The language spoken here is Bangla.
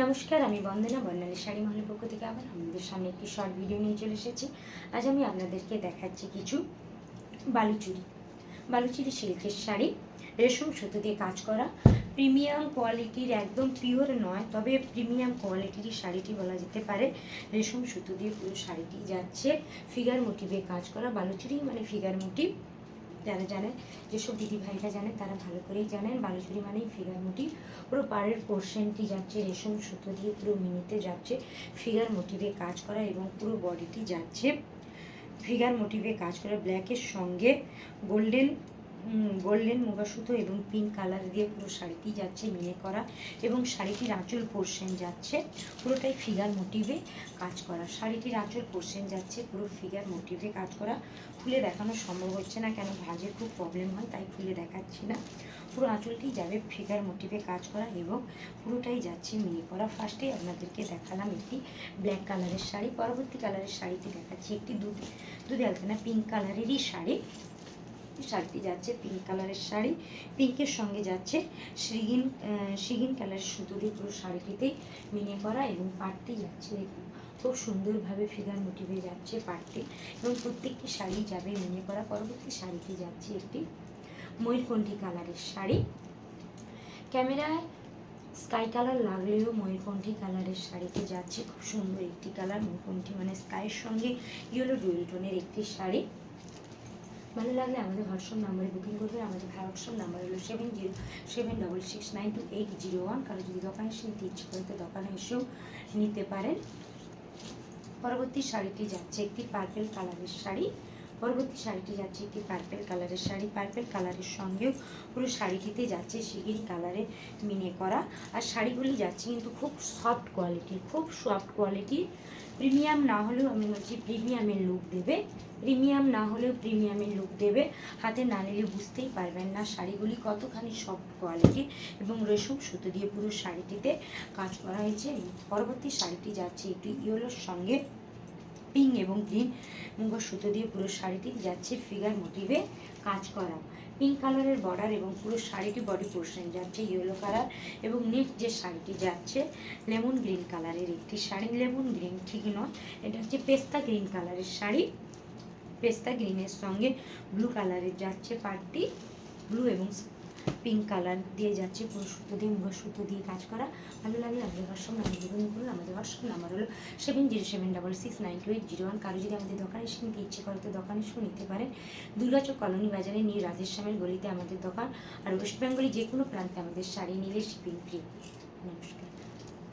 নমস্কার, আমি বন্দনা বর্ণালী শাড়ি মহলের পক্ষ থেকে আবার আমাদের সামনে একটি শর্ট ভিডিও নিয়ে চলে এসেছি। আজ আমি আপনাদেরকে দেখাচ্ছি কিছু বালুচুরি সিল্কের শাড়ি, রেশম সুতো দিয়ে কাজ করা, প্রিমিয়াম কোয়ালিটির, একদম পিওর নয় তবে প্রিমিয়াম কোয়ালিটির শাড়িটি বলা যেতে পারে। রেশম সুতো দিয়ে পুরো শাড়িটি যাচ্ছে, ফিগার মোটিভে কাজ করা। বালুচুরি মানে ফিগার মোটিভ, যারা জানেন, যেসব দিদিভাইরা জানেন তারা ভালো করেই জানেন বালুচুরি মানেই ফিগার মোটিভ। পুরো পাড়ের পোর্শনটি যাচ্ছে রেশম সুতো দিয়ে, পুরো মিনিতে যাচ্ছে ফিগার মোটিভে কাজ করা এবং পুরো বডিটি যাচ্ছে ফিগার মোটিভে কাজ করা। ব্ল্যাকের সঙ্গে গোল্ডেন মুগা সুতো এবং পিঙ্ক কালার দিয়ে পুরো শাড়িটি যাচ্ছে মিনে করা এবং শাড়িটির আঁচল পোর্শন যাচ্ছে পুরোটাই ফিগার মোটিভে কাজ করা। শাড়িটির আঁচল পোর্শন যাচ্ছে পুরো ফিগার মোটিভে কাজ করা। খুলে দেখানো সম্ভব হচ্ছে না, কেন ভাঁজের খুব প্রবলেম হয়, তাই খুলে দেখাচ্ছি না। পুরো আঁচলটি যাবে ফিগার মোটিভে কাজ করা এবং পুরোটাই যাচ্ছে মিনে করা। ফার্স্টেই আপনাদেরকে দেখালাম একটি ব্ল্যাক কালারের শাড়ি, পরবর্তী কালারের শাড়িটি দেখাচ্ছি একটি দুধ আলখানা পিঙ্ক কালারেরই শাড়ি। শাড়িটি যাচ্ছে পিঙ্ক কালারের শাড়ি, পিঙ্কের সঙ্গে যাচ্ছে শ্রীগিন কালারের সুতো দিয়ে পুরো শাড়িটিতেই মিনে করা এবং পাড়টি যাচ্ছে দেখুন খুব সুন্দরভাবে ফিগার মোটিভে যাচ্ছে পাড়টি এবং প্রত্যেকটি শাড়ি যাবে মিনে করা। পরবর্তী শাড়িটি যাচ্ছে একটি ময়ূরকণ্ঠী কালারের শাড়ি। ক্যামেরায় স্কাই কালার লাগলেও ময়ূরকণ্ঠী কালারের শাড়িতে যাচ্ছে খুব সুন্দর একটি কালার। ময়ূরকণ্ঠী মানে স্কাইয়ের সঙ্গে ইয়েলো ডুয়েল টোনের একটি শাড়ি। ভালো লাগলে আমাদের হোয়াটসঅ্যাপ নাম্বারে বুকিং করবেন। আমাদের হোয়াটসঅ্যাপ নাম্বার হলো 7076692801। কারো যদি দোকানে এসে নিতে ইচ্ছে করে তো দোকানে এসেও নিতে পারেন। পরবর্তী শাড়িটি যাচ্ছে একটি পার্পেল কালারের শাড়ি। পার্পেল কালারের সঙ্গেও পুরো শাড়িটিতে যাচ্ছে শিগির কালারের মিনে করা। আর শাড়িগুলি যাচ্ছে কিন্তু খুব সফট কোয়ালিটির, প্রিমিয়াম না হলেও আমি বলছি প্রিমিয়ামের লুক দেবে। হাতে না নিলে বুঝতেই পারবেন না শাড়িগুলি কতখানি সফট কোয়ালিটির এবং রেশম সুতো দিয়ে পুরো শাড়িটিতে কাজ করা হয়েছে। পরবর্তী শাড়িটি যাচ্ছে একটু ইয়েলোর সঙ্গে পিঙ্ক এবং গ্রিন মুগা সুতো দিয়ে পুরো শাড়িটি যাচ্ছে ফিগার মোটিভে কাজ করা। পিঙ্ক কালারের বর্ডার এবং পুরো শাড়িটি বডি পোর্শন যাচ্ছে ইয়েলো কালার এবং নেক্সট যে শাড়িটি যাচ্ছে লেমন গ্রিন কালারের একটি শাড়ি। লেমন গ্রিন ঠিক নয়, এটা হচ্ছে পেস্তা গ্রিন কালারের শাড়ি। পেস্তা গ্রিনের সঙ্গে ব্লু কালারের যাচ্ছে পাড়টি, ব্লু এবং পিঙ্ক কালার দিয়ে যাচ্ছে পুরো সুতো দিয়ে মুগা সুতো দিয়ে কাজ করা। ভালো লাগলে আমাদের হোয়াটসঅ্যাপ নাম্বার বুকিং করুন। আমাদের হোয়াটসঅ্যাপ নাম্বার হলো 7076692801। কারো যদি আমাদের দোকানে এসে নিতে ইচ্ছে করে তো দোকানে এসেও নিতে পারেন। দুর্গাচক কলোনি বাজারে নিয়ে রাধেশ্যামের গলিতে আমাদের দোকান। আর ওয়েস্ট বেঙ্গলে যে কোনো প্রান্তে আমাদের শাড়ি নিলে শিপিং ফ্রি। নমস্কার।